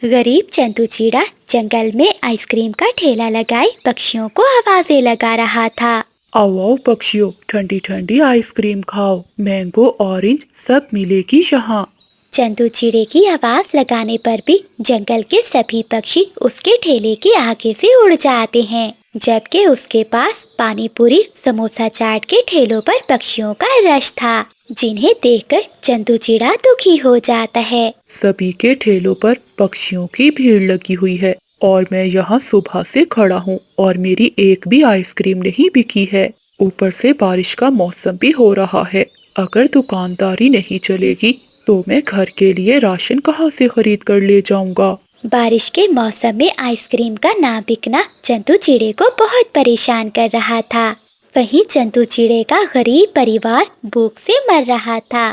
गरीब चंदू चिड़ा जंगल में आइसक्रीम का ठेला लगाए पक्षियों को आवाजें लगा रहा था। आओ आओ पक्षियों, ठंडी ठंडी आइसक्रीम खाओ, मैंगो ऑरेंज सब मिलेगी यहाँ। चंदू चिड़े की आवाज लगाने पर भी जंगल के सभी पक्षी उसके ठेले के आगे से उड़ जाते हैं, जबकि उसके पास पानी पूरी समोसा चाट के ठेलों पर पक्षियों का रश था, जिन्हें देखकर चंदू चिड़ा दुखी हो जाता है। सभी के ठेलों पर पक्षियों की भीड़ लगी हुई है और मैं यहाँ सुबह से खड़ा हूँ और मेरी एक भी आइसक्रीम नहीं बिकी है। ऊपर से बारिश का मौसम भी हो रहा है। अगर दुकानदारी नहीं चलेगी तो मैं घर के लिए राशन कहाँ से खरीद कर ले जाऊंगा। बारिश के मौसम में आइसक्रीम का ना बिकना चंदू चिड़े को बहुत परेशान कर रहा था। वहीं चंदू चिड़े का गरीब परिवार भूख से मर रहा था।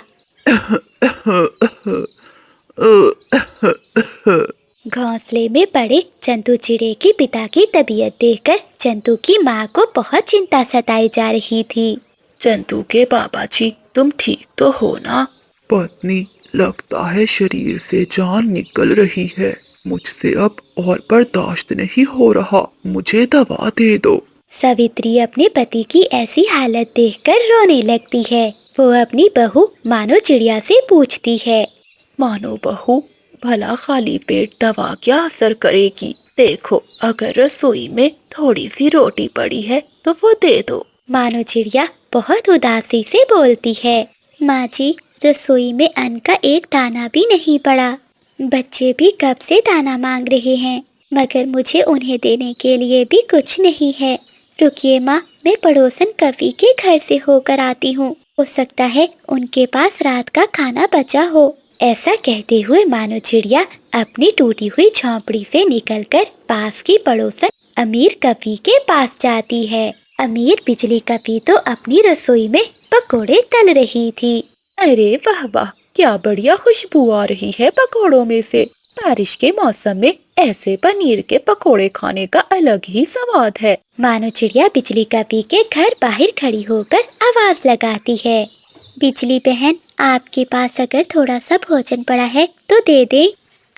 घोंसले में पड़े चंदू चिड़े के पिता की तबीयत देखकर चंदू की माँ को बहुत चिंता सताई जा रही थी। चंदू के बाबा जी, तुम ठीक तो हो ना? पत्नी, लगता है शरीर से जान निकल रही है। मुझसे अब और बर्दाश्त नहीं हो रहा, मुझे दवा दे दो। सावित्री अपने पति की ऐसी हालत देखकर रोने लगती है। वो अपनी बहू मानो चिड़िया से पूछती है, मानो बहू, भला खाली पेट दवा क्या असर करेगी? देखो, अगर रसोई में थोड़ी सी रोटी पड़ी है तो वो दे दो। मानो चिड़िया बहुत उदासी से बोलती है, माँ जी, रसोई में अन्न का एक दाना भी नहीं पड़ा। बच्चे भी कब से दाना मांग रहे हैं, मगर मुझे उन्हें देने के लिए भी कुछ नहीं है। रुकिए माँ, मैं पड़ोसन कवि के घर से होकर आती हूँ, हो सकता है उनके पास रात का खाना बचा हो। ऐसा कहते हुए मानो चिड़िया अपनी टूटी हुई झोंपड़ी से निकलकर पास की पड़ोसन अमीर कवि के पास जाती है। अमीर बिजली कवि तो अपनी रसोई में पकोड़े तल रही थी। अरे वाह वाह, क्या बढ़िया खुशबू आ रही है पकोड़ों में से। बारिश के मौसम में ऐसे पनीर के पकोड़े खाने का अलग ही स्वाद है। मानो चिड़िया बिजली कवि के घर बाहर खड़ी होकर आवाज लगाती है, बिजली बहन, आपके पास अगर थोड़ा सा भोजन पड़ा है तो दे दे।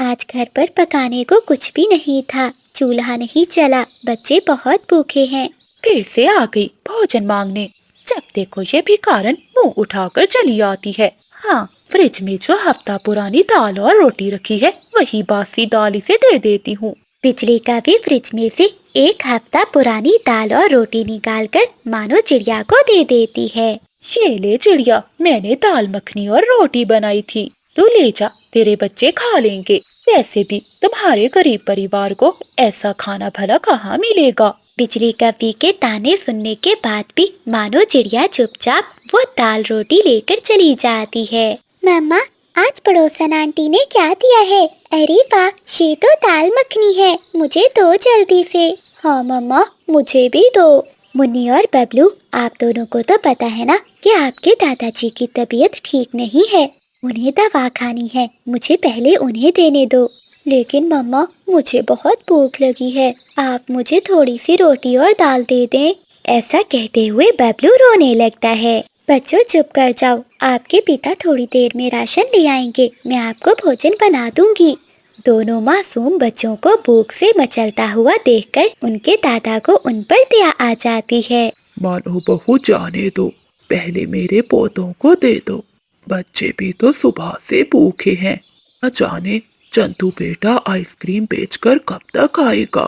आज घर पर पकाने को कुछ भी नहीं था, चूल्हा नहीं चला, बच्चे बहुत भूखे हैं। फिर से आ गई भोजन मांगने। जब देखो ये भिखारन मुंह उठाकर चली आती है। हाँ, फ्रिज में जो हफ्ता पुरानी दाल और रोटी रखी है वही बासी दाल इसे दे देती हूँ। बिजली का भी फ्रिज में से एक हफ्ता पुरानी दाल और रोटी निकालकर मानो चिड़िया को दे देती है। ये ले चिड़िया, मैंने दाल मखनी और रोटी बनाई थी, तू ले जा, तेरे बच्चे खा लेंगे। वैसे भी तुम्हारे गरीब परिवार को ऐसा खाना भला कहाँ मिलेगा। बिजली कवि के ताने सुनने के बाद भी मानो चिड़िया चुपचाप वो दाल रोटी लेकर चली जाती है। मम्मा, आज पड़ोसन आंटी ने क्या दिया है? अरे वाह, ये तो दाल मखनी है, मुझे दो जल्दी से। हाँ मम्मा, मुझे भी दो। मुन्नी और बबलू, आप दोनों को तो पता है ना कि आपके दादाजी की तबीयत ठीक नहीं है, उन्हें दवा खानी है, मुझे पहले उन्हें देने दो। लेकिन मम्मा, मुझे बहुत भूख लगी है, आप मुझे थोड़ी सी रोटी और दाल दे दें। ऐसा कहते हुए बबलू रोने लगता है। बच्चों चुप कर जाओ, आपके पिता थोड़ी देर में राशन ले आएंगे, मैं आपको भोजन बना दूंगी। दोनों मासूम बच्चों को भूख से मचलता हुआ देखकर उनके दादा को उन पर दया आ जाती है। मानो बहू, जाने दो, पहले मेरे पोतों को दे दो, बच्चे भी तो सुबह से भूखे हैं। न जाने चंदू बेटा आइसक्रीम बेचकर कब तक आएगा।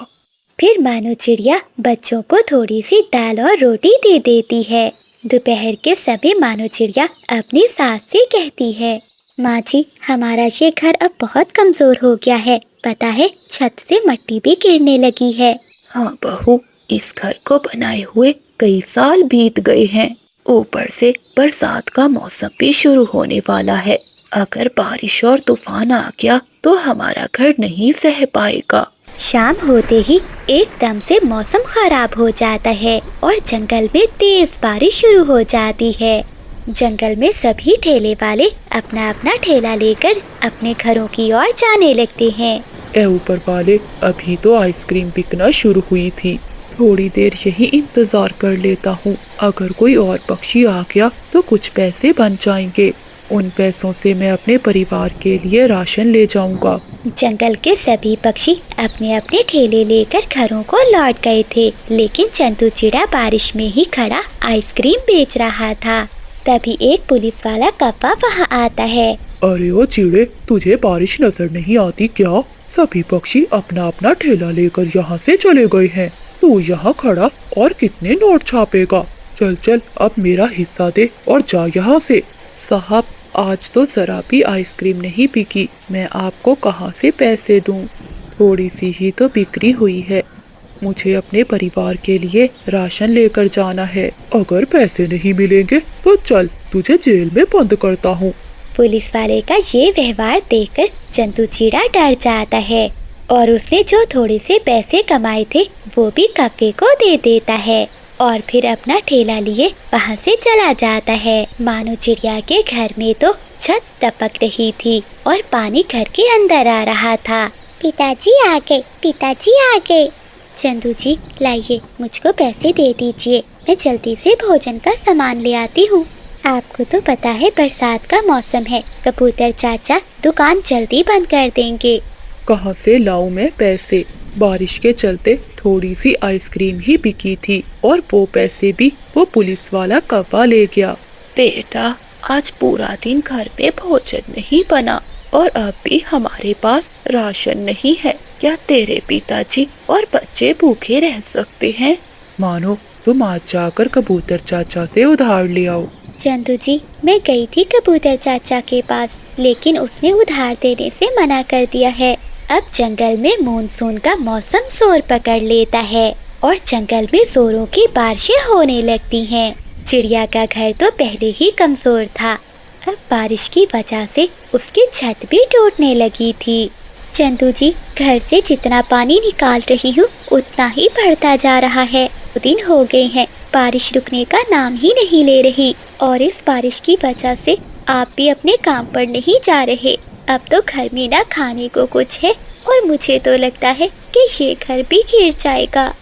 फिर मानो चिड़िया बच्चों को थोड़ी सी दाल और रोटी दे देती है। दोपहर के समय मानो चिड़िया अपनी सास से कहती है, माँ जी, हमारा ये घर अब बहुत कमजोर हो गया है, पता है छत से मिट्टी भी गिरने लगी है। हाँ बहू, इस घर को बनाए हुए कई साल बीत गए हैं, ऊपर से बरसात का मौसम भी शुरू होने वाला है। अगर बारिश और तूफान आ गया तो हमारा घर नहीं सह पाएगा। शाम होते ही एकदम से मौसम खराब हो जाता है और जंगल में तेज बारिश शुरू हो जाती है। जंगल में सभी ठेले वाले अपना अपना ठेला लेकर अपने घरों की ओर जाने लगते हैं। ए ऊपर वाले, अभी तो आइसक्रीम बिकना शुरू हुई थी, थोड़ी देर यही इंतजार कर लेता हूँ, अगर कोई और पक्षी आ गया तो कुछ पैसे बन जाएंगे। उन पैसों से मैं अपने परिवार के लिए राशन ले जाऊंगा। जंगल के सभी पक्षी अपने अपने ठेले लेकर घरों को लौट गए थे, लेकिन चंदू चिड़ा बारिश में ही खड़ा आइसक्रीम बेच रहा था। तभी एक पुलिस वाला कौवा वहाँ आता है। अरे ओ चिड़े, तुझे बारिश नजर नहीं आती क्या? सभी पक्षी अपना अपना ठेला लेकर यहाँ से चले गए हैं। तू यहाँ खड़ा और कितने नोट छापेगा? चल चल, अब मेरा हिस्सा दे और जा यहाँ से। साहब, आज तो जरा भी आइसक्रीम नहीं बिकी, मैं आपको कहाँ से पैसे दूं? थोड़ी सी ही तो बिक्री हुई है। मुझे अपने परिवार के लिए राशन लेकर जाना है। अगर पैसे नहीं मिलेंगे तो चल, तुझे जेल में बंद करता हूँ। पुलिस वाले का ये व्यवहार देखकर चंदू चिड़ा डर जाता है और उसने जो थोड़े से पैसे कमाए थे वो भी कौवे को दे देता है और फिर अपना ठेला लिए वहाँ से चला जाता है। मानो चिड़िया के घर में तो छत टपक रही थी और पानी घर के अंदर आ रहा था। पिताजी आ गए, पिताजी आ गए। चंदू जी, लाइए, मुझको पैसे दे दीजिए, मैं जल्दी से भोजन का सामान ले आती हूँ। आपको तो पता है बरसात का मौसम है, कबूतर चाचा दुकान जल्दी बंद कर देंगे। कहाँ से लाऊं मैं पैसे? बारिश के चलते थोड़ी सी आइसक्रीम ही बिकी थी और वो पैसे भी वो पुलिस वाला कौवा ले गया। बेटा, आज पूरा दिन घर पे भोजन नहीं बना और अब भी हमारे पास राशन नहीं है। क्या तेरे पिताजी और बच्चे भूखे रह सकते हैं? मानो तुम आज जाकर कबूतर चाचा से उधार ले आओ। चंदू जी, मैं गई थी कबूतर चाचा के पास, लेकिन उसने उधार देने से मना कर दिया है। अब जंगल में मानसून का मौसम जोर पकड़ लेता है और जंगल में जोरों की बारिशें होने लगती हैं। चिड़िया का घर तो पहले ही कमजोर था, अब बारिश की वजह से उसकी छत भी टूटने लगी थी। चंदू जी, घर से जितना पानी निकाल रही हूँ उतना ही बढ़ता जा रहा है। 2 दिन हो गए हैं, बारिश रुकने का नाम ही नहीं ले रही और इस बारिश की वजह से आप भी अपने काम पर नहीं जा रहे। अब तो घर में ना खाने को कुछ है और मुझे तो लगता है कि ये घर भी गिर जाएगा।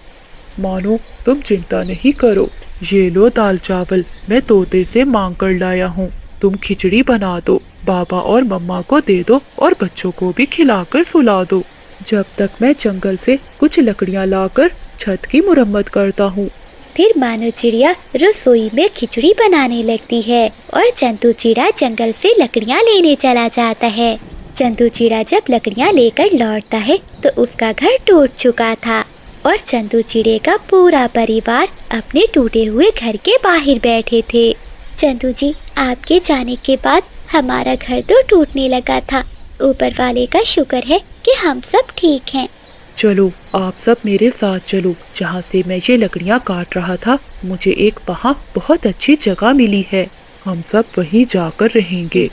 मानो तुम चिंता नहीं करो, ये लो दाल चावल, मैं तोते से मांग कर लाया हूँ। तुम खिचड़ी बना दो, बाबा और मम्मा को दे दो और बच्चों को भी खिलाकर सुला दो, जब तक मैं जंगल से कुछ लकड़ियाँ लाकर छत की मुरम्मत करता हूँ। फिर मानो चिड़िया रसोई में खिचड़ी बनाने लगती है और चंदू चिड़ा जंगल से लकड़ियाँ लेने चला जाता है। चंदू चिड़ा जब लकड़ियाँ लेकर लौटता है तो उसका घर टूट चुका था और चंदू चिड़े का पूरा परिवार अपने टूटे हुए घर के बाहर बैठे थे। चंदू जी, आपके जाने के बाद हमारा घर तो टूटने लगा था। ऊपर वाले का शुक्र है कि हम सब ठीक हैं। चलो, आप सब मेरे साथ चलो। जहाँ से मैं ये लकड़ियाँ काट रहा था, मुझे एक वहाँ बहुत अच्छी जगह मिली है। हम सब वहीं जाकर रहेंगे।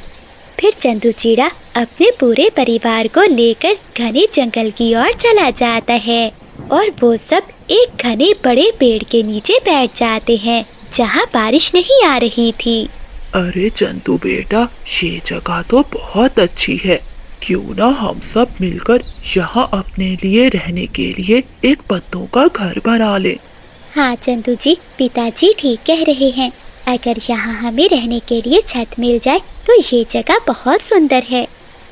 फिर चंदू चिड़ा अपने पूरे परिवार को लेकर घने जंगल की ओर चला जाता है और वो सब एक घने बड़े पेड़ के नीचे बैठ जाते हैं जहाँ बारिश नहीं आ रही थी। अरे चंदू बेटा, ये जगह तो बहुत अच्छी है। क्यों ना हम सब मिलकर यहाँ अपने लिए रहने के लिए एक पत्तों का घर बना ले। हाँ चंदू जी, पिताजी ठीक कह रहे हैं। अगर यहाँ हमें रहने के लिए छत मिल जाए तो ये जगह बहुत सुंदर है।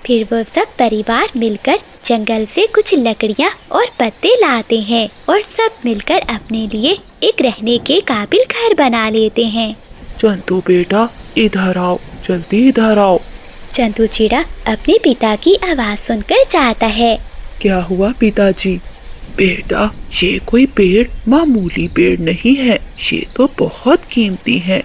फिर वो सब परिवार मिलकर जंगल से कुछ लकड़ियाँ और पत्ते लाते हैं और सब मिलकर अपने लिए एक रहने के काबिल घर बना लेते हैं। चंदू बेटा, इधर आओ, जल्दी इधर आओ। चंदू चिड़ा अपने पिता की आवाज सुनकर जाता है। क्या हुआ पिताजी? बेटा, ये कोई पेड़ मामूली पेड़ नहीं है, ये तो बहुत कीमती है।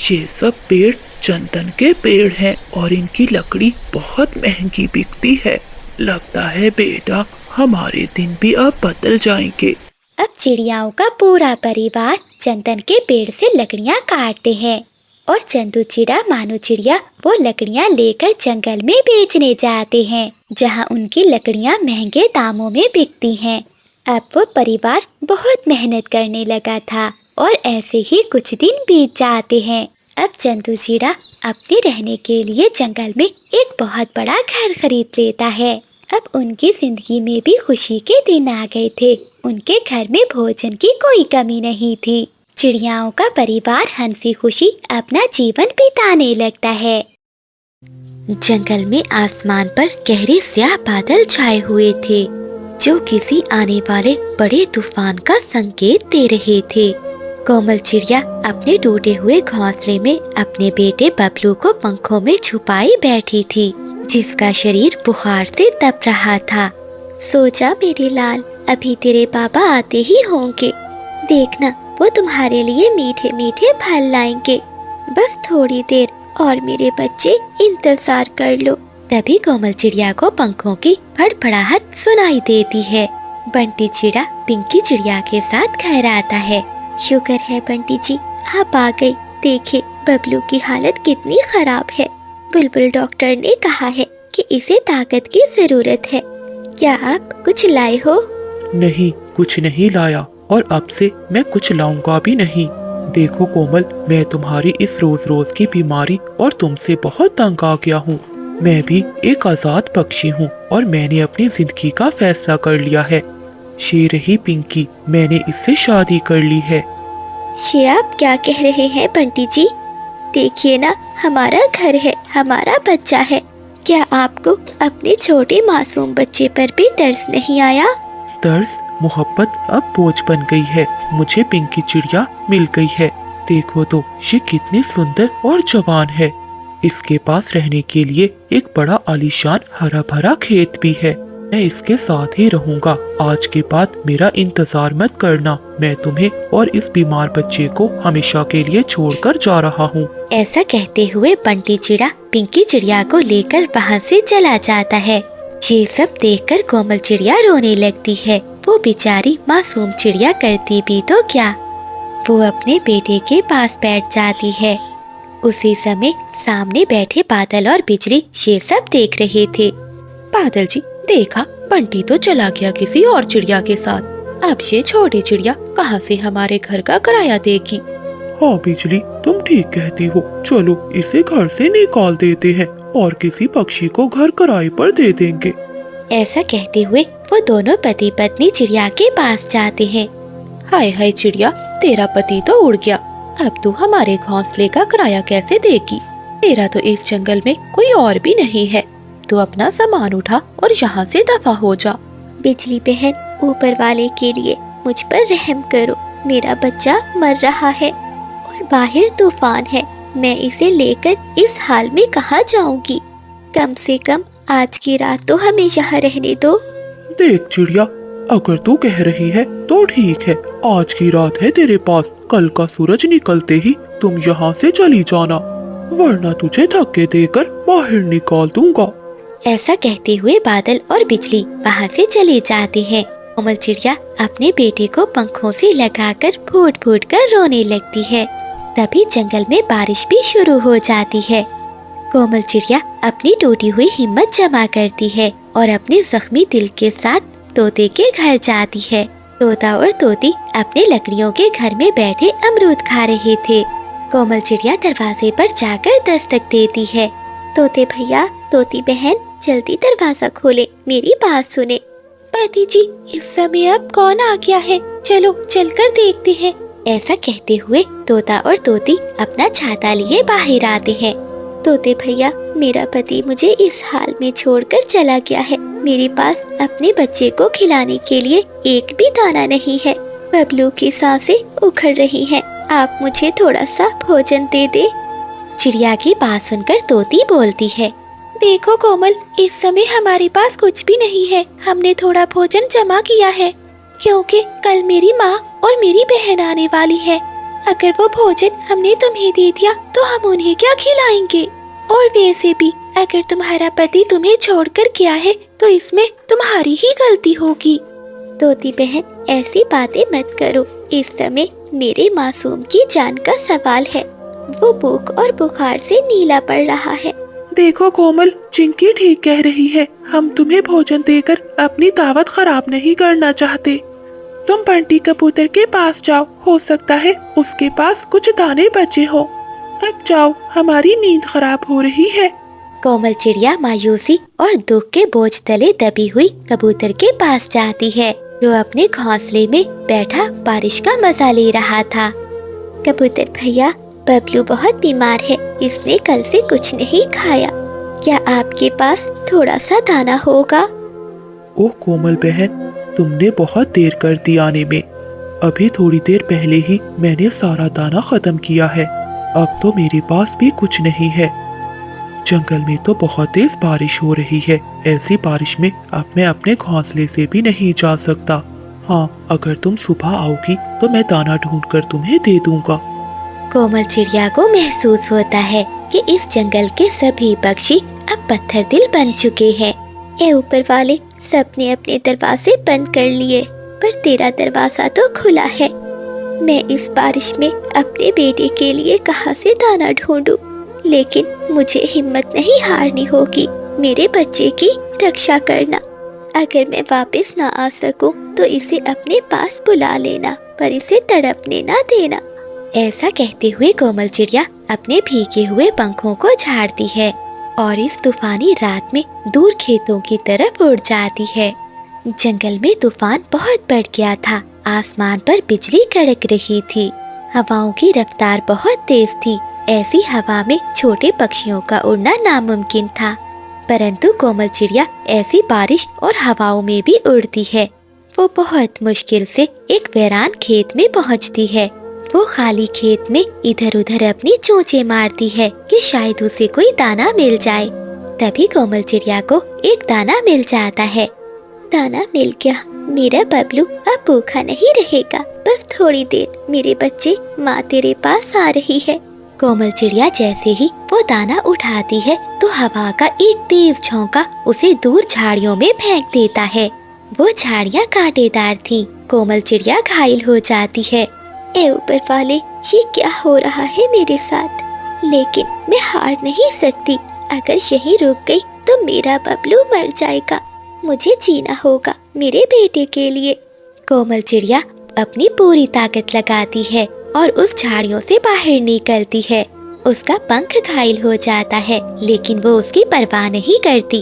ये सब पेड़ चंदन के पेड़ हैं और इनकी लकड़ी बहुत महंगी बिकती है। लगता है बेटा, हमारे दिन भी अब बदल जाएंगे। अब चिड़ियाओं का पूरा परिवार चंदन के पेड़ से लकड़ियाँ काटते हैं और चंदू चिड़ा मानो चिड़िया वो लकड़ियाँ लेकर जंगल में बेचने जाते हैं, जहाँ उनकी लकड़ियाँ महंगे दामों में बिकती हैं। अब वो परिवार बहुत मेहनत करने लगा था और ऐसे ही कुछ दिन बीत जाते हैं। अब चंदू चिड़ा अपने रहने के लिए जंगल में एक बहुत बड़ा घर खरीद लेता है। अब उनकी जिंदगी में भी खुशी के दिन आ गए थे। उनके घर में भोजन की कोई कमी नहीं थी। चिड़ियाओं का परिवार हंसी खुशी अपना जीवन बिताने लगता है। जंगल में आसमान पर गहरे स्याह बादल छाए हुए थे, जो किसी आने वाले बड़े तूफान का संकेत दे रहे थे। कोमल चिड़िया अपने टूटे हुए घोंसले में अपने बेटे बबलू को पंखों में छुपाई बैठी थी, जिसका शरीर बुखार से तप रहा था। सो जा मेरे लाल, अभी तेरे पापा आते ही होंगे। देखना, वो तुम्हारे लिए मीठे मीठे फल लाएंगे। बस थोड़ी देर और मेरे बच्चे इंतजार कर लो। तभी कोमल चिड़िया को पंखों की फड़फड़ाहट सुनाई देती है। बंटी चिड़ा पिंकी चिड़िया के साथ घर आता है। शुक्र है बंटी जी, आप आ गई। देखे बबलू की हालत कितनी खराब है। बुलबुल डॉक्टर ने कहा है कि इसे ताकत की जरूरत है। क्या आप कुछ लाए हो? नहीं, कुछ नहीं लाया और अब से मैं कुछ लाऊंगा भी नहीं। देखो कोमल, मैं तुम्हारी इस रोज रोज की बीमारी और तुमसे बहुत तंग आ गया हूँ। मैं भी एक आजाद पक्षी हूँ और मैंने अपनी जिंदगी का फैसला कर लिया है। शेर रही पिंकी, मैंने इससे शादी कर ली है। ये आप क्या कह रहे हैं बंटी जी? देखिए ना, हमारा घर है, हमारा बच्चा है। क्या आपको अपने छोटे मासूम बच्चे पर भी तरस नहीं आया? तरस, मोहब्बत अब बोझ बन गई है। मुझे पिंकी चिड़िया मिल गई है। देखो तो, ये कितनी सुंदर और जवान है। इसके पास रहने के लिए एक बड़ा आलीशान हरा भरा खेत भी है। मैं इसके साथ ही रहूंगा। आज के बाद मेरा इंतजार मत करना। मैं तुम्हें और इस बीमार बच्चे को हमेशा के लिए छोड़कर जा रहा हूँ। ऐसा कहते हुए बंटी चिड़ा पिंकी चिड़िया को लेकर वहाँ से चला जाता है। ये सब देखकर कोमल चिड़िया रोने लगती है। वो बेचारी मासूम चिड़िया करती भी तो क्या, वो अपने बेटे के पास बैठ जाती है। उसी समय सामने बैठे बादल और बिजली ये सब देख रहे थे। बादल जी, देखा, बंटी तो चला गया किसी और चिड़िया के साथ। अब ये छोटी चिड़िया कहाँ से हमारे घर का किराया देगी? हाँ बिजली, तुम ठीक कहती हो। चलो इसे घर से निकाल देते हैं और किसी पक्षी को घर किराए पर दे देंगे। ऐसा कहते हुए वो दोनों पति पत्नी चिड़िया के पास जाते हैं। हाय हाय चिड़िया, तेरा पति तो उड़ गया। अब तू हमारे घोंसले का किराया कैसे देगी? तेरा तो इस जंगल में कोई और भी नहीं है। तू अपना सामान उठा और यहाँ से दफा हो जा। बिजली बहन, ऊपर वाले के लिए मुझ पर रहम करो। मेरा बच्चा मर रहा है और बाहर तूफान है। मैं इसे लेकर इस हाल में कहाँ जाऊंगी? कम से कम आज की रात तो हमें यहाँ रहने दो। देख चिड़िया, अगर तू कह रही है तो ठीक है। आज की रात है तेरे पास। कल का सूरज निकलते ही तुम यहाँ से चली जाना, वरना तुझे धक्के देकर बाहर निकाल दूंगा। ऐसा कहते हुए बादल और बिजली वहाँ से चले जाते हैं। कोमल चिड़िया अपने बेटे को पंखों से लगाकर फूट फूट कर रोने लगती है। तभी जंगल में बारिश भी शुरू हो जाती है। कोमल चिड़िया अपनी टूटी हुई हिम्मत जमा करती है और अपने जख्मी दिल के साथ तोते के घर जाती है। तोता और तोती अपने लकड़ियों के घर में बैठे अमरूद खा रहे थे। कोमल चिड़िया दरवाजे पर जाकर दस्तक देती है। तोते भैया, तोती बहन, जल्दी दरवाजा खोले, मेरी बात सुने। पति जी, इस समय अब कौन आ गया है? चलो चलकर देखते हैं। ऐसा कहते हुए तोता और तोती अपना छाता लिए बाहर आते हैं। तोते भैया, मेरा पति मुझे इस हाल में छोड़कर चला गया है। मेरे पास अपने बच्चे को खिलाने के लिए एक भी दाना नहीं है। बबलू की सांसें उखड़ रही हैं। आप मुझे थोड़ा सा भोजन दे दे। चिड़िया की बात सुनकर तोती बोलती है, देखो कोमल, इस समय हमारे पास कुछ भी नहीं है। हमने थोड़ा भोजन जमा किया है क्योंकि कल मेरी माँ और मेरी बहन आने वाली है। अगर वो भोजन हमने तुम्हें दे दिया तो हम उन्हें क्या खिलाएंगे? और वैसे भी अगर तुम्हारा पति तुम्हें छोड़कर गया है तो इसमें तुम्हारी ही गलती होगी। तोती बहन, ऐसी बातें मत करो। इस समय मेरे मासूम की जान का सवाल है। वो भूख और बुखार से नीला पड़ रहा है। देखो कोमल, चिंकी ठीक कह रही है। हम तुम्हें भोजन देकर अपनी दावत खराब नहीं करना चाहते। तुम बंटी कबूतर के पास जाओ, हो सकता है उसके पास कुछ दाने बचे हो। अब जाओ, हमारी नींद खराब हो रही है। कोमल चिड़िया मायूसी और दुख के बोझ तले दबी हुई कबूतर के पास जाती है, जो अपने घोंसले में बैठा बारिश का मजा ले रहा था। कबूतर भैया, बबलू बहुत बीमार है। इसने कल से कुछ नहीं खाया। क्या आपके पास थोड़ा सा दाना होगा? ओह कोमल बहन, तुमने बहुत देर कर दी आने में। अभी थोड़ी देर पहले ही मैंने सारा दाना खत्म किया है। अब तो मेरे पास भी कुछ नहीं है। जंगल में तो बहुत तेज बारिश हो रही है। ऐसी बारिश में अब मैं अपने घोंसले से भी नहीं जा सकता। हाँ, अगर तुम सुबह आओगी तो मैं दाना ढूंढकर तुम्हें दे दूंगा। कोमल चिड़िया को महसूस होता है कि इस जंगल के सभी पक्षी अब पत्थर दिल बन चुके हैं। ए ऊपर वाले, सबने अपने दरवाजे बंद कर लिए, पर तेरा दरवाजा तो खुला है। मैं इस बारिश में अपने बेटे के लिए कहाँ से दाना ढूंढूं? लेकिन मुझे हिम्मत नहीं हारनी होगी मेरे बच्चे की रक्षा करना। अगर मैं वापस ना आ सकूं तो इसे अपने पास बुला लेना, पर इसे तड़पने ना देना। ऐसा कहते हुए कोमल चिड़िया अपने भीगे हुए पंखों को झाड़ती है और इस तूफानी रात में दूर खेतों की तरफ उड़ जाती है। जंगल में तूफान बहुत बढ़ गया था। आसमान पर बिजली कड़क रही थी। हवाओं की रफ्तार बहुत तेज थी। ऐसी हवा में छोटे पक्षियों का उड़ना नामुमकिन था, परंतु कोमल चिड़िया ऐसी बारिश और हवाओं में भी उड़ती है। वो बहुत मुश्किल से एक वीरान खेत में पहुंचती है। वो खाली खेत में इधर उधर अपनी चोंचें मारती है कि शायद उसे कोई दाना मिल जाए। तभी कोमल चिड़िया को एक दाना मिल जाता है। दाना मिल गया। मेरा बबलू अब भूखा नहीं रहेगा। बस थोड़ी देर, मेरे बच्चे, माँ तेरे पास आ रही है। कोमल चिड़िया जैसे ही वो दाना उठाती है तो हवा का एक तेज झोंका उसे दूर झाड़ियों में फेंक देता है। वो झाड़ियाँ कांटेदार थी। कोमल चिड़िया घायल हो जाती है। ए ऊपर वाले, ये क्या हो रहा है मेरे साथ? लेकिन मैं हार नहीं सकती। अगर यही रुक गई तो मेरा बबलू मर जाएगा। मुझे जीना होगा मेरे बेटे के लिए। कोमल चिड़िया अपनी पूरी ताकत लगाती है और उस झाड़ियों से बाहर निकलती है। उसका पंख घायल हो जाता है, लेकिन वो उसकी परवाह नहीं करती।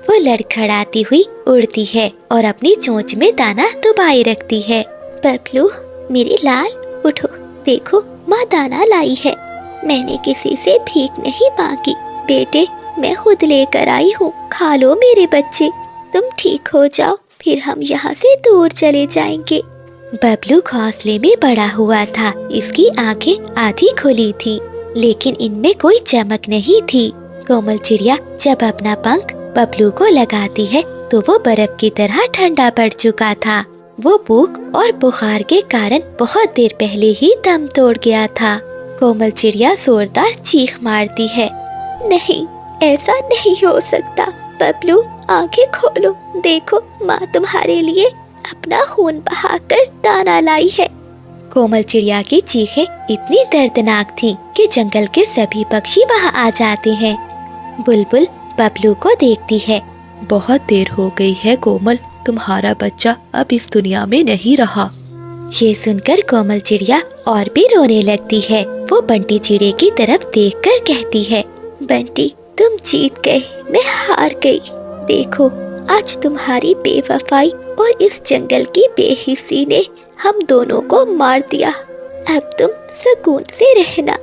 वो लड़खड़ाती हुई उड़ती है और अपनी चोंच में दाना दबाए रखती है। बबलू मेरे लाल, उठो, देखो माँ दाना लाई है। मैंने किसी से भीख नहीं मांगी। बेटे, मैं खुद लेकर आई हूँ। खा लो मेरे बच्चे। तुम ठीक हो जाओ, फिर हम यहाँ से दूर चले जाएंगे। बबलू घोंसले में बड़ा हुआ था। इसकी आंखें आधी खुली थी, लेकिन इनमें कोई चमक नहीं थी। कोमल चिड़िया जब अपना पंख बबलू को लगाती है तो वो बर्फ की तरह ठंडा पड़ चुका था। वो भूख और बुखार के कारण बहुत देर पहले ही दम तोड़ गया था। कोमल चिड़िया जोरदार चीख मारती है। नहीं, ऐसा नहीं हो सकता। बबलू, आंखें खोलो, देखो माँ तुम्हारे लिए अपना खून बहाकर दाना लाई है। कोमल चिड़िया की चीखें इतनी दर्दनाक थी कि जंगल के सभी पक्षी वहाँ आ जाते हैं। बुलबुल बबलू को देखती है। बहुत देर हो गई है कोमल, तुम्हारा बच्चा अब इस दुनिया में नहीं रहा। ये सुनकर कोमल चिड़िया और भी रोने लगती है। वो बंटी चिड़े की तरफ देखकर कहती है, बंटी तुम जीत गए, मैं हार गई। देखो, आज तुम्हारी बेवफाई और इस जंगल की बेहिस्सी ने हम दोनों को मार दिया। अब तुम सुकून से रहना।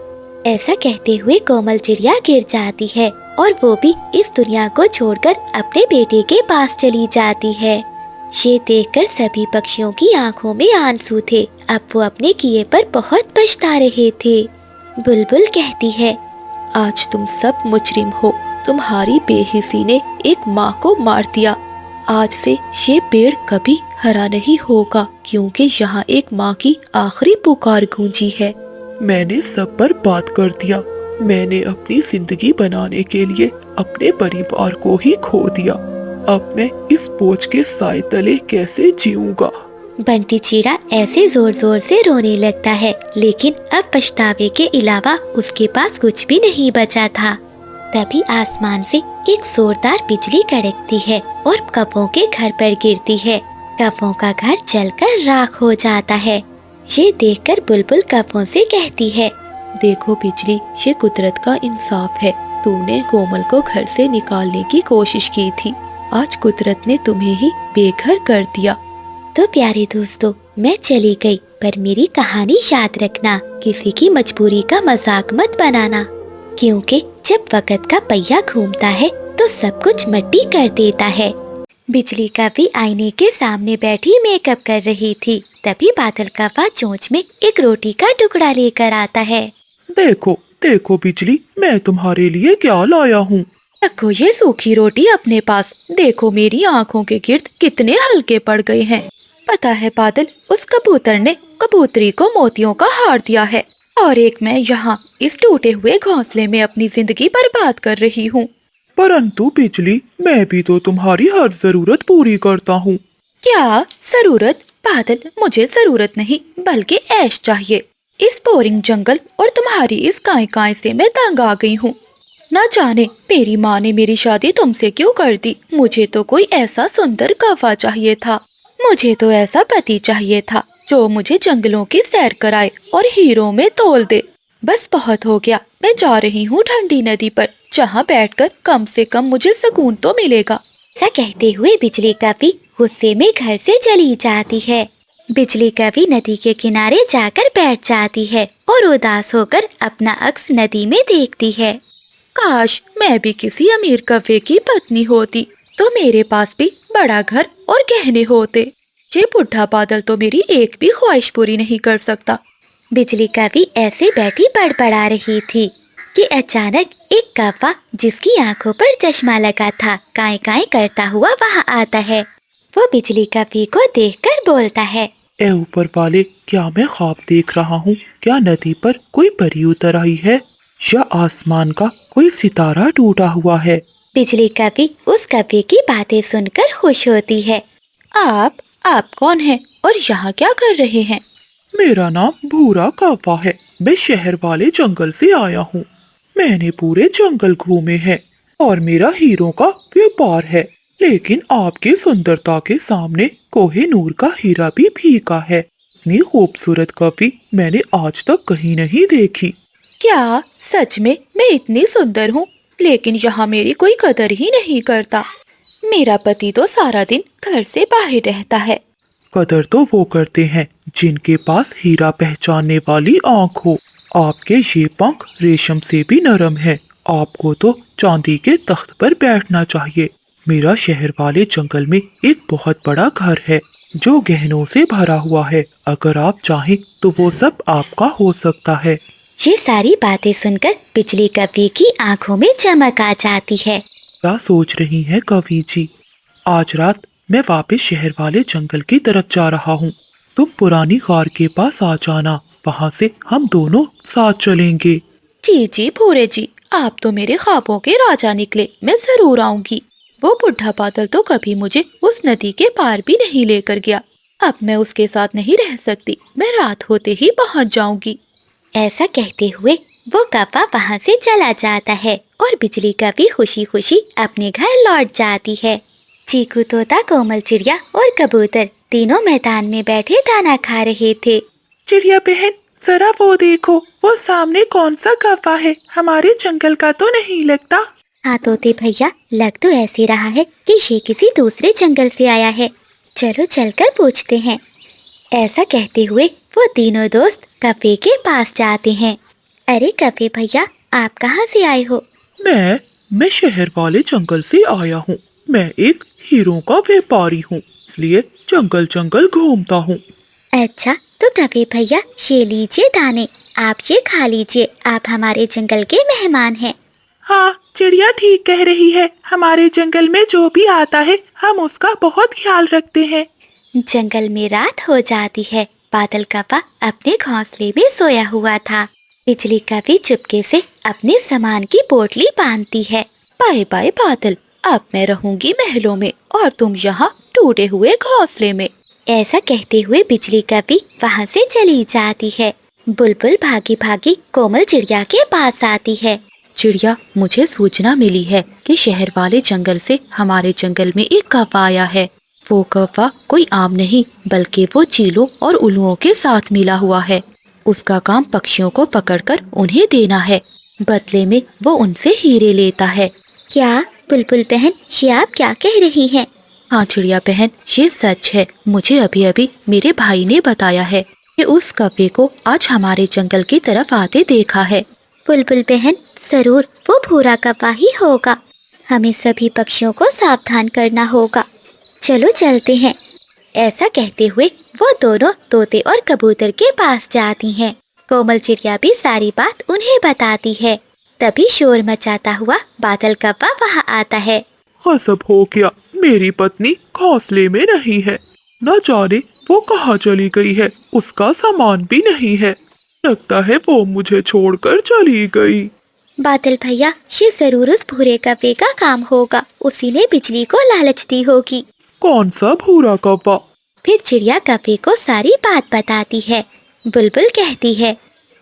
ऐसा कहते हुए कोमल चिड़िया गिर जाती है और वो भी इस दुनिया को छोड़कर अपने बेटे के पास चली जाती है। ये देखकर सभी पक्षियों की आंखों में आंसू थे। अब वो अपने किए पर बहुत पछता रहे थे। बुलबुल कहती है, आज तुम सब मुजरिम हो। तुम्हारी बेहिसी ने एक माँ को मार दिया। आज से ये पेड़ कभी हरा नहीं होगा, क्योंकि यहाँ एक माँ की आखिरी पुकार गूंजी है। मैंने सब पर बात कर दिया। मैंने अपनी जिंदगी बनाने के लिए अपने परिवार को ही खो दिया। अब मैं इस बोझ के साए तले कैसे जीऊंगा? बंटी चिड़ा ऐसे जोर जोर से रोने लगता है, लेकिन अब पछतावे के अलावा उसके पास कुछ भी नहीं बचा था। तभी आसमान से एक जोरदार बिजली कड़कती है और कौवों के घर पर गिरती है। कौवों का घर जलकर राख हो जाता है। ये देखकर बुलबुल कौवों से कहती है, देखो बिजली, ये कुदरत का इंसाफ है। तूने कोमल को घर से निकालने की कोशिश की थी, आज कुदरत ने तुम्हें ही बेघर कर दिया। तो प्यारे दोस्तों, मैं चली गई, पर मेरी कहानी याद रखना, किसी की मजबूरी का मजाक मत बनाना। क्योंकि जब वक़्त का पहिया घूमता है तो सब कुछ मिट्टी कर देता है। बिजली कौवा आईने के सामने बैठी मेकअप कर रही थी। तभी बादल कौवा चोंच में एक रोटी का टुकड़ा लेकर आता है। देखो देखो बिजली, मैं तुम्हारे लिए क्या लाया हूँ। रखो ये सूखी रोटी अपने पास। देखो मेरी आँखों के गिर्द कितने हल्के पड़ गए हैं। पता है बादल, उस कबूतर ने कबूतरी को मोतियों का हार दिया है और एक मैं यहाँ इस टूटे हुए घोंसले में अपनी जिंदगी बर्बाद कर रही हूँ। परंतु बिजली, मैं भी तो तुम्हारी हर जरूरत पूरी करता हूँ। क्या जरूरत? बादल, मुझे जरूरत नहीं बल्कि ऐश चाहिए। इस बोरिंग जंगल और तुम्हारी इस काय काय से मैं तंग आ गई हूँ। न जाने मेरी माँ ने मेरी शादी तुमसे क्यों कर दी। मुझे तो कोई ऐसा सुंदर कौवा चाहिए था। मुझे तो ऐसा पति चाहिए था जो मुझे जंगलों की सैर कराए और हीरों में तोल दे। बस बहुत हो गया। मैं जा रही हूँ ठंडी नदी पर, जहाँ बैठकर कम से कम मुझे सुकून तो मिलेगा। ऐसा कहते हुए बिजली कौवा गुस्से में घर से चली जाती है। बिजली कौवा नदी के किनारे जाकर बैठ जाती है और उदास होकर अपना अक्स नदी में देखती है। काश मैं भी किसी अमीर कौवे की पत्नी होती तो मेरे पास भी बड़ा घर और गहने होते। ये बुढ़ा बादल तो मेरी एक भी ख्वाहिश पूरी नहीं कर सकता। बिजली कौवा ऐसे बैठी बड़बड़ा रही थी कि अचानक एक कौवा जिसकी आंखों पर चश्मा लगा था काय काय करता हुआ वहां आता है। वो बिजली कौवा को देखकर बोलता है, ए ऊपर वाले, क्या मैं ख्वाब देख रहा हूँ? क्या नदी पर कोई परी उतर आई है या आसमान का कोई सितारा टूटा हुआ है? बिजली कौवा उस कौवे की बातें सुनकर खुश होती है। आप कौन हैं और यहाँ क्या कर रहे हैं? मेरा नाम भूरा कौवा है। मैं शहर वाले जंगल से आया हूँ। मैंने पूरे जंगल घूमे हैं और मेरा हीरों का व्यापार है। लेकिन आपकी सुंदरता के सामने कोहिनूर का हीरा भी फीका है। इतनी खूबसूरत कौवी मैंने आज तक कहीं नहीं देखी। क्या सच में मैं इतनी सुंदर हूँ? लेकिन यहाँ मेरी कोई कदर ही नहीं करता। मेरा पति तो सारा दिन घर से बाहर रहता है। कदर तो वो करते हैं जिनके पास हीरा पहचानने वाली आँख हो। आपके ये पंख रेशम से भी नरम है। आपको तो चांदी के तख्त पर बैठना चाहिए। मेरा शहर वाले जंगल में एक बहुत बड़ा घर है जो गहनों से भरा हुआ है। अगर आप चाहें तो वो सब आपका हो सकता है। ये सारी बातें सुनकर बिजली कौवे की आंखों में चमक आ जाती है। क्या सोच रही हैं कवि जी? आज रात मैं वापस शहर वाले जंगल की तरफ जा रहा हूँ। तुम पुरानी गार के पास आ जाना। वहाँ से हम दोनों साथ चलेंगे। जी भूरे जी, आप तो मेरे ख्वाबों के राजा निकले। मैं जरूर आऊंगी। वो बुढ़ा बादल तो कभी मुझे उस नदी के पार भी नहीं लेकर गया। अब मैं उसके साथ नहीं रह सकती। मैं रात होते ही पहुँच जाऊंगी। ऐसा कहते हुए वो कौवा वहाँ से चला जाता है और बिजली कौवा खुशी खुशी अपने घर लौट जाती है। चीकू तोता, कोमल चिड़िया और कबूतर तीनों मैदान में बैठे दाना खा रहे थे। चिड़िया बहन, जरा वो देखो, वो सामने कौन सा कौवा है? हमारे जंगल का तो नहीं लगता। हाँ तोते भैया, लग तो ऐसे रहा है कि ये किसी दूसरे जंगल से आया है। चलो चलकर पूछते हैं। ऐसा कहते हुए वो तीनों दोस्त कौवे के पास जाते हैं। अरे कौवे भैया, आप कहाँ से आए हो? मैं शहर वाले जंगल से आया हूँ। मैं एक हीरों का व्यापारी हूँ, इसलिए जंगल जंगल घूमता हूँ। अच्छा, तो कौवे भैया ये लीजिए दाने, आप ये खा लीजिए। आप हमारे जंगल के मेहमान हैं। हाँ, चिड़िया ठीक कह रही है। हमारे जंगल में जो भी आता है हम उसका बहुत ख्याल रखते हैं। जंगल में रात हो जाती है। बादल कौवा अपने घोंसले में सोया हुआ था। बिजली कौवा चुपके से अपने सामान की पोटली बांधती है। बाय बाय बादल, अब मैं रहूंगी महलों में और तुम यहाँ टूटे हुए घोंसले में। ऐसा कहते हुए बिजली कौवा वहाँ से चली जाती है। बुलबुल भागी भागी कोमल चिड़िया के पास आती है। चिड़िया, मुझे सूचना मिली है कि शहर वाले जंगल से हमारे जंगल में एक कौवा आया है। वो कौवा कोई आम नहीं बल्कि वो चीलों और उल्लुओं के साथ मिला हुआ है। उसका काम पक्षियों को पकड़कर उन्हें देना है। बदले में वो उनसे हीरे लेता है। क्या बुलबुल बहन, ये आप क्या कह रही हैं? हाँ चिड़िया बहन, ये सच है। मुझे अभी अभी मेरे भाई ने बताया है कि उस कौवे को आज हमारे जंगल की तरफ आते देखा है। बुलबुल बहन, जरूर वो भूरा कौवा ही होगा। हमें सभी पक्षियों को सावधान करना होगा। चलो चलते हैं। ऐसा कहते हुए वो दोनों तोते और कबूतर के पास जाती हैं। कोमल चिड़िया भी सारी बात उन्हें बताती है। तभी शोर मचाता हुआ बादल कौवा वहाँ आता है। गजब हो गया, मेरी पत्नी घोंसले में नहीं है। न जाने वो कहाँ चली गई है, उसका सामान भी नहीं है। लगता है वो मुझे छोड़कर चली गई। बादल भैया, ये जरूर उस भूरे कौवे का काम होगा। उसी ने बिजली को लालच दी होगी। कौन सा भूरा कौवा? फिर चिड़िया कौवे को सारी बात बताती है। बुलबुल कहती है,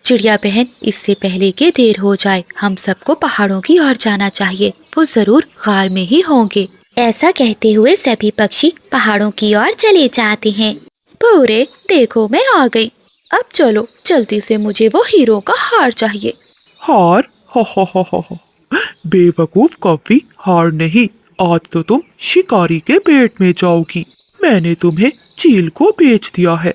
चिड़िया बहन, इससे पहले कि देर हो जाए हम सबको पहाड़ों की ओर जाना चाहिए। वो जरूर गार में ही होंगे। ऐसा कहते हुए सभी पक्षी पहाड़ों की ओर चले जाते हैं। भूरे, देखो मैं आ गई। अब चलो जल्दी से, मुझे वो हीरो का हार चाहिए। हार? हो। बेवकूफ कौवी, हार नहीं। आज तो तुम शिकारी के पेट में जाओगी। मैंने तुम्हें चील को बेच दिया है।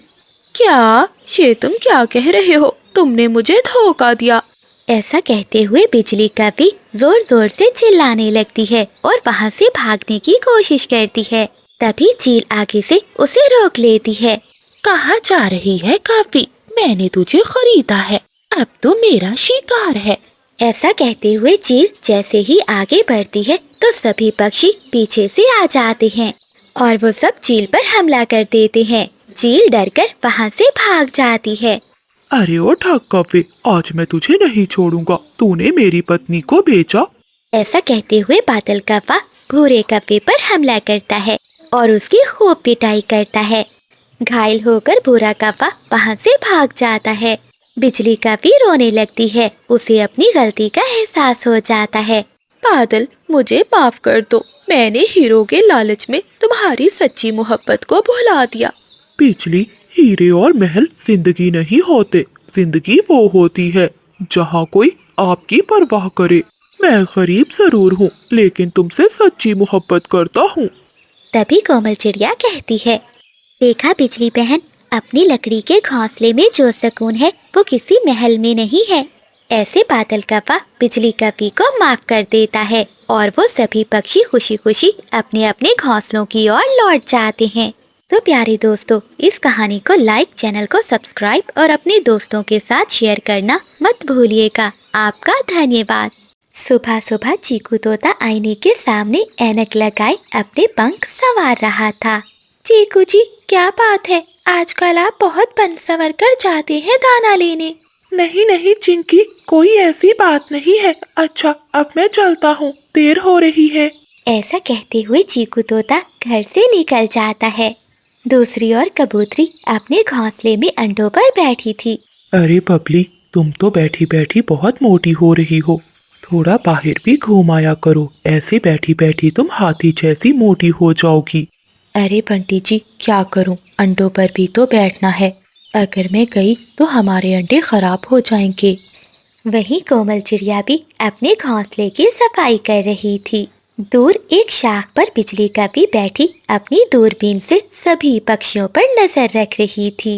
क्या? ये तुम क्या कह रहे हो? तुमने मुझे धोखा दिया। ऐसा कहते हुए बिजली कौवी जोर जोर से चिल्लाने लगती है और वहाँ से भागने की कोशिश करती है। तभी चील आगे से उसे रोक लेती है। कहाँ जा रही है कौवी? मैंने तुझे खरीदा है, अब तू मेरा शिकार है। ऐसा कहते हुए चील जैसे ही आगे बढ़ती है तो सभी पक्षी पीछे से आ जाते हैं और वो सब चील पर हमला कर देते हैं। चील डरकर वहाँ से भाग जाती है। अरे ओ ठग कौवे, आज मैं तुझे नहीं छोड़ूंगा। तूने मेरी पत्नी को बेचा। ऐसा कहते हुए बादल कौवा भूरे कौवे पर हमला करता है और उसकी खूब पिटाई करता है। घायल होकर भूरा कौवा वहाँ से भाग जाता है। बिजली कौवी रोने लगती है। उसे अपनी गलती का एहसास हो जाता है। बादल, मुझे माफ कर दो। मैंने हीरो के लालच में तुम्हारी सच्ची मोहब्बत को भुला दिया। बिजली, हीरे और महल जिंदगी नहीं होते। जिंदगी वो होती है जहाँ कोई आपकी परवाह करे। मैं गरीब जरूर हूँ, लेकिन तुमसे सच्ची मोहब्बत करता हूँ। तभी कोमल चिड़िया कहती है, देखा बिजली बहन, अपनी लकड़ी के घोंसले में जो सुकून है वो किसी महल में नहीं है। ऐसे बादल कौवा बिजली कौवी को माफ कर देता है और वो सभी पक्षी खुशी खुशी अपने अपने घोंसलों की ओर लौट जाते हैं। तो प्यारे दोस्तों, इस कहानी को लाइक, चैनल को सब्सक्राइब और अपने दोस्तों के साथ शेयर करना मत भूलिएगा। आपका धन्यवाद। सुबह सुबह चीकू तोता आईने के सामने ऐनक लगाए अपने पंख संवार रहा था। चीकू जी, क्या बात है? आजकल आप बहुत बन संवर कर जाते हैं दाना लेने। नहीं नहीं चिंकी, कोई ऐसी बात नहीं है। अच्छा, अब मैं चलता हूँ, देर हो रही है। ऐसा कहते हुए चीकू तोता घर से निकल जाता है। दूसरी ओर कबूतरी अपने घोंसले में अंडों पर बैठी थी। अरे बबली, तुम तो बैठी बैठी बहुत मोटी हो रही हो। थोड़ा बाहर भी घूम आया करो। ऐसे बैठी बैठी तुम हाथी जैसी मोटी हो जाओगी। अरे बंटी जी, क्या करूं? अंडों पर भी तो बैठना है। अगर मैं गई तो हमारे अंडे खराब हो जाएंगे। वहीं कोमल चिड़िया भी अपने घोंसले की सफाई कर रही थी। दूर एक शाख पर बिजली कौवी बैठी अपनी दूरबीन से सभी पक्षियों पर नजर रख रही थी।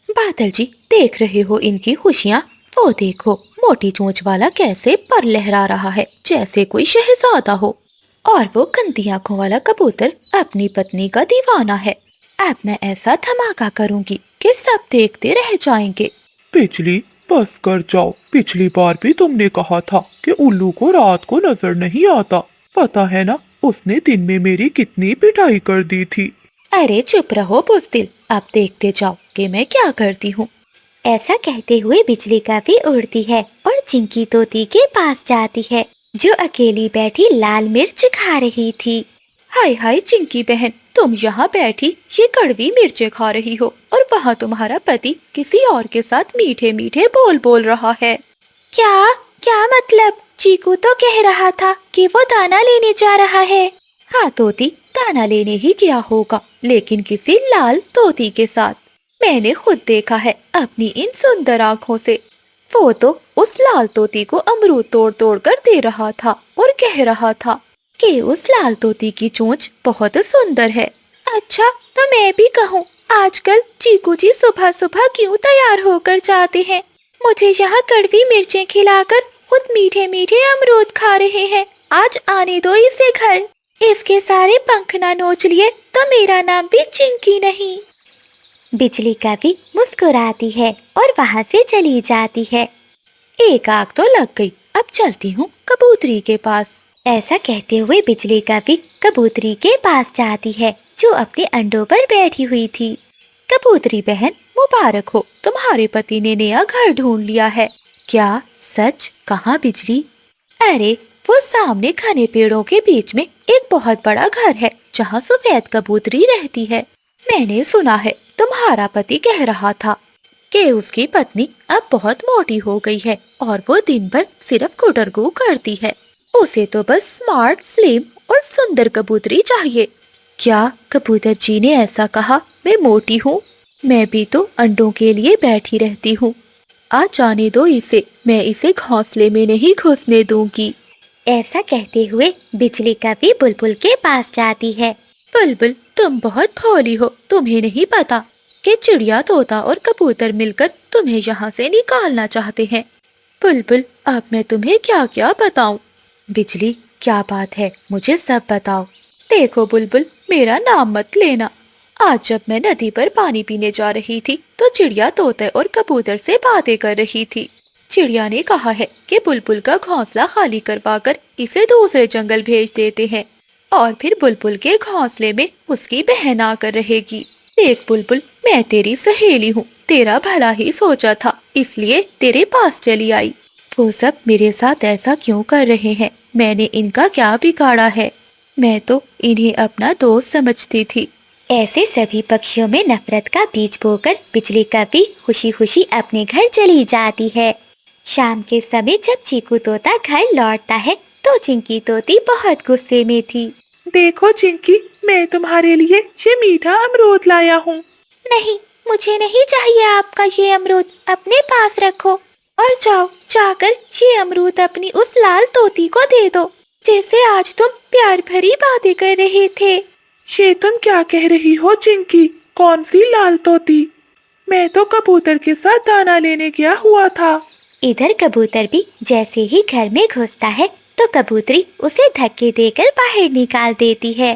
बादल जी, देख रहे हो इनकी खुशियाँ? वो देखो, मोटी चोंच वाला कैसे पर लहरा रहा है जैसे कोई शहजादा हो। और वो गंदी आंखों वाला कबूतर अपनी पत्नी का दीवाना है। अब मैं ऐसा धमाका करूंगी कि सब देखते रह जाएंगे। बिजली, बस कर जाओ। पिछली बार भी तुमने कहा था कि उल्लू को रात को नजर नहीं आता। पता है ना, उसने दिन में मेरी कितनी पिटाई कर दी थी। अरे चुप रहो बुज़दिल, अब देखते जाओ कि मैं क्या करती हूँ। ऐसा कहते हुए बिजली कौवी उड़ती है और चिंकी तोती के पास जाती है, जो अकेली बैठी लाल मिर्च खा रही थी। हाय हाय चिंकी बहन, तुम यहाँ बैठी ये कड़वी मिर्चें खा रही हो और वहाँ तुम्हारा पति किसी और के साथ मीठे मीठे बोल बोल रहा है। क्या क्या मतलब? चीकू तो कह रहा था कि वो दाना लेने जा रहा है। हाँ तोती, दाना लेने ही गया होगा, लेकिन किसी लाल तोती के साथ। मैंने खुद देखा है अपनी इन सुंदर आँखों से। वो तो उस लाल तोती को अमरूद तोड़ तोड़ कर दे रहा था और कह रहा था कि उस लाल तोती की चोंच बहुत सुंदर है। अच्छा, तो मैं भी कहूँ, आजकल चीकू जी सुबह सुबह क्यों तैयार होकर जाते हैं? मुझे यहाँ कड़वी मिर्चें खिलाकर खुद मीठे मीठे अमरूद खा रहे हैं। आज आने दो इसे घर। इसके सारे पंख ना नोच लिए तो मेरा नाम भी चिंकी नहीं। बिजली कभी मुस्कुराती है और वहाँ से चली जाती है। एक आग तो लग गई, अब चलती हूँ कबूतरी के पास। ऐसा कहते हुए बिजली कभी कबूतरी के पास जाती है जो अपने अंडों पर बैठी हुई थी। कबूतरी बहन, मुबारक हो, तुम्हारे पति ने नया घर ढूंढ लिया है। क्या सच? कहाँ बिजली? अरे वो सामने घने पेड़ों के बीच में एक बहुत बड़ा घर है जहाँ सफेद कबूतरी रहती है। मैंने सुना है तुम्हारा पति कह रहा था कि उसकी पत्नी अब बहुत मोटी हो गई है और वो दिन भर सिर्फ गुटरगू करती है। उसे तो बस स्मार्ट, स्लिम और सुंदर कबूतरी चाहिए। क्या कबूतर जी ने ऐसा कहा? मैं मोटी हूँ? मैं भी तो अंडों के लिए बैठी रहती हूँ। आ जाने दो इसे, मैं इसे घोंसले में नहीं घुसने दूंगी। ऐसा कहते हुए बिजली कभी बुलबुल के पास जाती है। बुलबुल, तुम बहुत भोली हो। तुम्हें नहीं पता कि चिड़िया, तोता और कबूतर मिलकर तुम्हें यहाँ से निकालना चाहते हैं। बुलबुल, अब मैं तुम्हें क्या क्या बताऊं? बिजली, क्या बात है, मुझे सब बताओ। देखो बुलबुल, मेरा नाम मत लेना। आज जब मैं नदी पर पानी पीने जा रही थी तो चिड़िया, तोते और कबूतर से बातें कर रही थी। चिड़िया ने कहा है कि बुलबुल का घोंसला खाली करवाकर इसे दूसरे जंगल भेज देते हैं और फिर बुलबुल के घोंसले में उसकी बहन आकर रहेगी। देख बुलबुल, मैं तेरी सहेली हूँ, तेरा भला ही सोचा था, इसलिए तेरे पास चली आई। वो सब मेरे साथ ऐसा क्यों कर रहे हैं? मैंने इनका क्या बिगाड़ा है? मैं तो इन्हें अपना दोस्त समझती थी। ऐसे सभी पक्षियों में नफरत का बीज बोकर बिजली कभी खुशी खुशी अपने घर चली जाती है। शाम के समय जब चीकू तोता घर लौटता है तो चिंकी तोती बहुत गुस्से में थी। देखो चिंकी, मैं तुम्हारे लिए ये मीठा अमरूद लाया हूँ। नहीं, मुझे नहीं चाहिए आपका ये अमरूद, अपने पास रखो और जाओ, जाकर ये अमरूद अपनी उस लाल तोती को दे दो जैसे आज तुम प्यार भरी बातें कर रहे थे। ये तुम क्या कह रही हो चिंकी? कौन सी लाल तोती? मैं तो कबूतर के साथ दाना लेने गया हुआ था। इधर कबूतर भी जैसे ही घर में घुसता है तो कबूतरी उसे धक्के देकर बाहर निकाल देती है।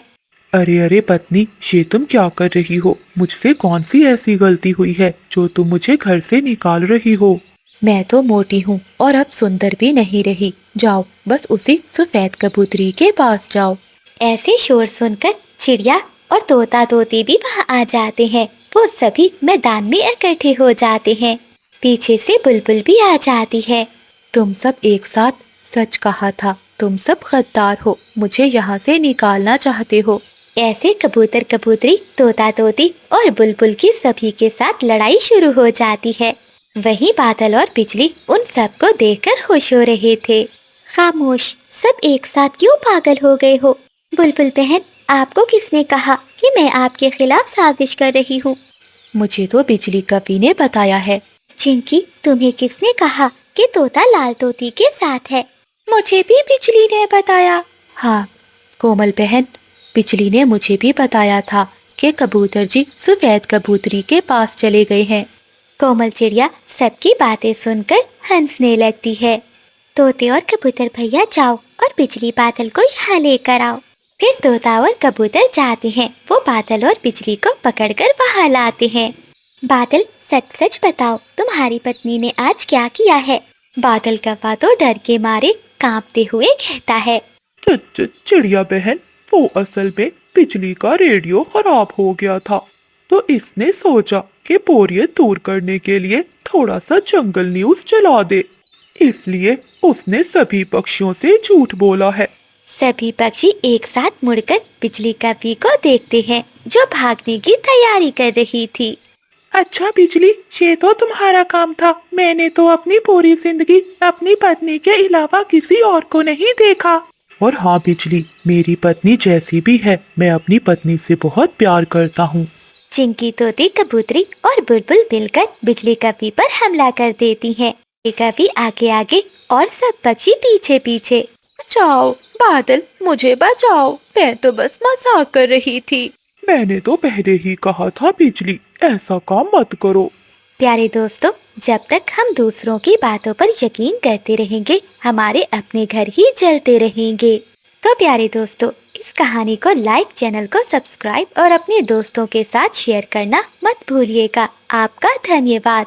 अरे अरे पत्नी, ये तुम क्या कर रही हो? मुझसे कौन सी ऐसी गलती हुई है जो तुम मुझे घर से निकाल रही हो? मैं तो मोटी हूँ और अब सुंदर भी नहीं रही। जाओ, बस उसी सफेद कबूतरी के पास जाओ। ऐसे शोर सुनकर चिड़िया और तोता तोती भी वहाँ आ जाते हैं। वो सभी मैदान में इकट्ठे हो जाते हैं। पीछे से बुलबुल भी आ जाती है। तुम सब एक साथ, सच कहा था, तुम सब गद्दार हो, मुझे यहाँ से निकालना चाहते हो। ऐसे कबूतर कबूतरी, तोता तोती और बुलबुल की सभी के साथ लड़ाई शुरू हो जाती है। वहीं बादल और बिजली उन सबको देखकर खुश हो रहे थे। खामोश, सब एक साथ क्यों पागल हो गए हो? बुलबुल बहन, आपको किसने कहा कि मैं आपके खिलाफ साजिश कर रही हूँ? मुझे तो बिजली कवि ने बताया है। चिंकी, तुम्हें किसने कहा कि तोता लाल तोती के साथ है? मुझे भी बिजली ने बताया। हाँ कोमल बहन, बिजली ने मुझे भी बताया था कि कबूतर जी सफेद कबूतरी के पास चले गए हैं। कोमल चिड़िया सबकी बातें सुनकर हंसने लगती है। तोते और कबूतर भैया जाओ और बिजली बादल को यहाँ लेकर आओ। फिर तोता और कबूतर जाते हैं। वो बादल और बिजली को पकड़कर वहाँ लाते हैं। बादल, सच सच बताओ, तुम्हारी पत्नी ने आज क्या किया है? बादल कौवा तो डर के मारे कांपते हुए कहता है। चिड़िया बहन, वो असल में बिजली का रेडियो खराब हो गया था, तो इसने सोचा कि बोरियत दूर करने के लिए थोड़ा सा जंगल न्यूज चला दे, इसलिए उसने सभी पक्षियों से झूठ बोला है। सभी पक्षी एक साथ मुड़कर बिजली कवि को देखते हैं जो भागने की तैयारी कर रही थी। अच्छा बिजली, ये तो तुम्हारा काम था। मैंने तो अपनी पूरी जिंदगी अपनी पत्नी के अलावा किसी और को नहीं देखा। और हाँ बिजली, मेरी पत्नी जैसी भी है, मैं अपनी पत्नी से बहुत प्यार करता हूँ। चिंकी तोती कबूतरी और बुलबुल मिलकर बिजली कवि पर हमला कर देती हैं। कवि आगे आगे और सब पक्षी पीछे पीछे। बचाओ बादल, मुझे बचाओ, मैं तो बस मजाक कर रही थी। मैंने तो पहले ही कहा था बिजली, ऐसा काम मत करो। प्यारे दोस्तों, जब तक हम दूसरों की बातों पर यकीन करते रहेंगे, हमारे अपने घर ही जलते रहेंगे। तो प्यारे दोस्तों, इस कहानी को लाइक, चैनल को सब्सक्राइब और अपने दोस्तों के साथ शेयर करना मत भूलिएगा। आपका धन्यवाद।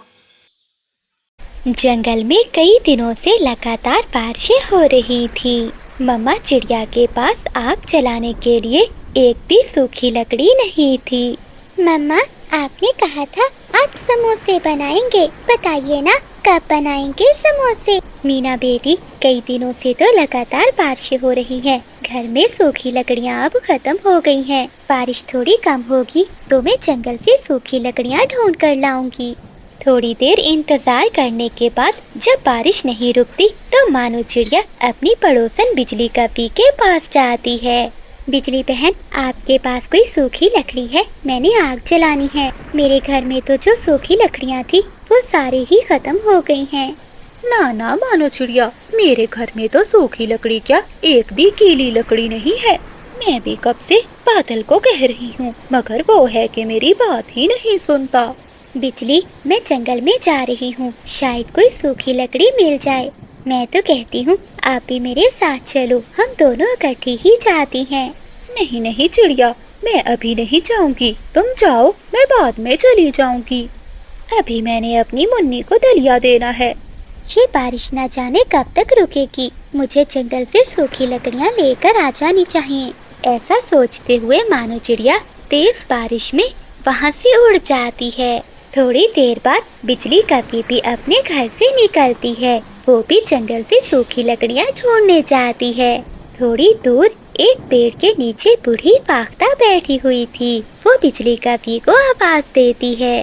जंगल में कई दिनों से लगातार बारिशें हो रही थी। मम्मा चिड़िया के पास आग जलाने के लिए एक भी सूखी लकड़ी नहीं थी। मम्मा, आपने कहा था आज समोसे बनाएंगे, बताइए ना कब बनाएंगे समोसे? मीना बेटी, कई दिनों से तो लगातार बारिशें हो रही हैं। घर में सूखी लकड़ियाँ अब खत्म हो गई हैं। बारिश थोड़ी कम होगी तो मैं जंगल से सूखी लकड़ियाँ ढूंढ कर लाऊंगी। थोड़ी देर इंतजार करने के बाद जब बारिश नहीं रुकती तो मानो चिड़िया अपनी पड़ोसन बिजली कपी के पास जाती है। बिजली बहन, आपके पास कोई सूखी लकड़ी है? मैंने आग जलानी है। मेरे घर में तो जो सूखी लकड़ियाँ थी वो सारी ही खत्म हो गई हैं। ना ना मानो चिड़िया, मेरे घर में तो सूखी लकड़ी क्या, एक भी गीली लकड़ी नहीं है। मैं भी कब से बादल को कह रही हूँ, मगर वो है कि मेरी बात ही नहीं सुनता। बिजली, मैं जंगल में जा रही हूँ, शायद कोई सूखी लकड़ी मिल जाए। मैं तो कहती हूँ आप भी मेरे साथ चलो, हम दोनों इकट्ठी ही जाती हैं। नहीं नहीं चिड़िया, मैं अभी नहीं जाऊंगी, तुम जाओ, मैं बाद में चली जाऊंगी। अभी मैंने अपनी मुन्नी को दलिया देना है। ये बारिश ना जाने कब तक रुकेगी। मुझे जंगल से सूखी लकड़ियाँ लेकर आ जानी चाहिए। ऐसा सोचते हुए मानो चिड़िया तेज बारिश में वहाँ से उड़ जाती है। थोड़ी देर बाद बिजली कभी भी अपने घर से निकलती है। वो भी जंगल से सूखी लकड़ियाँ ढूंढने जाती है। थोड़ी दूर एक पेड़ के नीचे बूढ़ी फाख्ता बैठी हुई थी। वो बिजली कभी को आवाज देती है।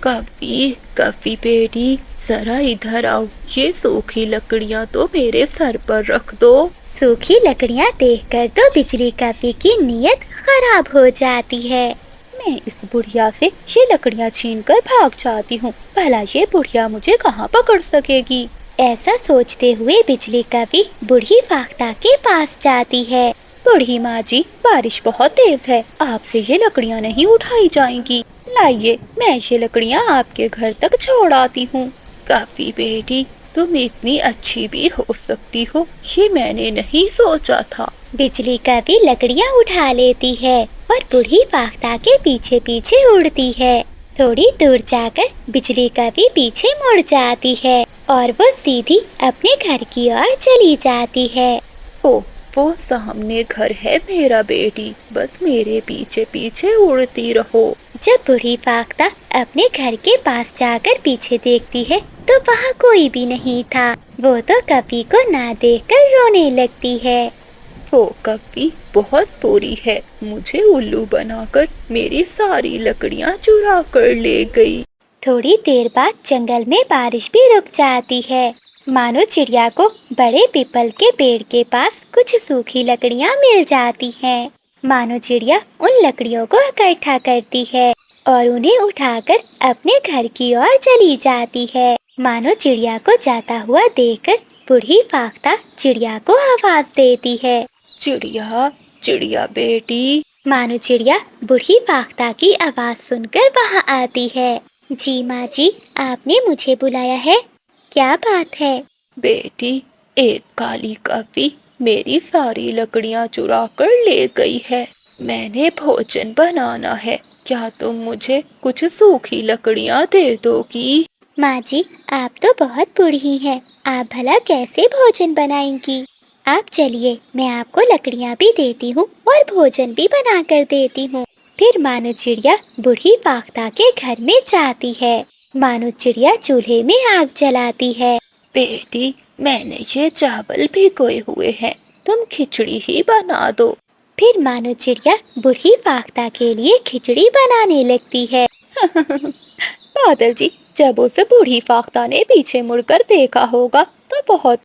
कभी कभी बेटी, जरा इधर आओ, ये सूखी लकड़ियाँ तो मेरे सर पर रख दो। सूखी लकड़ियाँ देखकर तो बिजली कभी की नीयत खराब हो जाती है। मैं इस बुढ़िया से ये लकड़ियाँ छीन कर भाग जाती हूँ, भला ये बुढ़िया मुझे कहाँ पकड़ सकेगी। ऐसा सोचते हुए बिजली कभी बूढ़ी फाख्ता के पास जाती है। बूढ़ी माँ जी, बारिश बहुत तेज है, आपसे ये लकड़ियाँ नहीं उठाई जाएंगी। लाइए, मैं ये लकड़ियाँ आपके घर तक छोड़ आती हूँ। काफी बेटी, तुम इतनी अच्छी भी हो सकती हो, ये मैंने नहीं सोचा था। बिजली कभी लकड़ियाँ उठा लेती है और बूढ़ी फाख्ता के पीछे पीछे उड़ती है। थोड़ी दूर जाकर बिजली कभी पीछे मुड़ जाती है और वो सीधी अपने घर की ओर चली जाती है। वो सामने घर है मेरा बेटी, बस मेरे पीछे पीछे उड़ती रहो। जब बूढ़ी फाख्ता अपने घर के पास जाकर पीछे देखती है तो वहाँ कोई भी नहीं था। वो तो कभी को ना देखकर रोने लगती है। वो कभी बहुत बुरी है, मुझे उल्लू बनाकर मेरी सारी लकड़ियाँ चुरा कर ले गई। थोड़ी देर बाद जंगल में बारिश भी रुक जाती है। मानो चिड़िया को बड़े पीपल के पेड़ के पास कुछ सूखी लकड़ियाँ मिल जाती हैं। मानो चिड़िया उन लकड़ियों को इकट्ठा करती है और उन्हें उठाकर अपने घर की ओर चली जाती है। मानो चिड़िया को जाता हुआ देखकर बूढ़ी फाख्ता चिड़िया को आवाज देती है। चिड़िया, चिड़िया बेटी। मानो चिड़िया बूढ़ी फाख्ता की आवाज सुनकर वहाँ आती है। जी माँ जी, आपने मुझे बुलाया है, क्या बात है? बेटी, एक काली कभी मेरी सारी लकड़ियाँ चुरा कर ले गई है। मैंने भोजन बनाना है, क्या तुम मुझे कुछ सूखी लकड़ियाँ दे दोगी? माँ जी, आप तो बहुत बूढ़ी हैं, आप भला कैसे भोजन बनाएंगी? आप चलिए, मैं आपको लकड़ियाँ भी देती हूँ और भोजन भी बना कर देती हूँ। फिर मानो चिड़िया बूढ़ी फाख्ता के घर में जाती है। मानो चिड़िया चूल्हे में आग जलाती है। बेटी, मैंने ये चावल भिगोए हुए हैं, तुम खिचड़ी ही बना दो। फिर मानो चिड़िया बूढ़ी फाख्ता के लिए खिचड़ी बनाने लगती है। बादल जी, जब उस बूढ़ी फाख्ता ने पीछे मुड़कर देखा होगा तो बहुत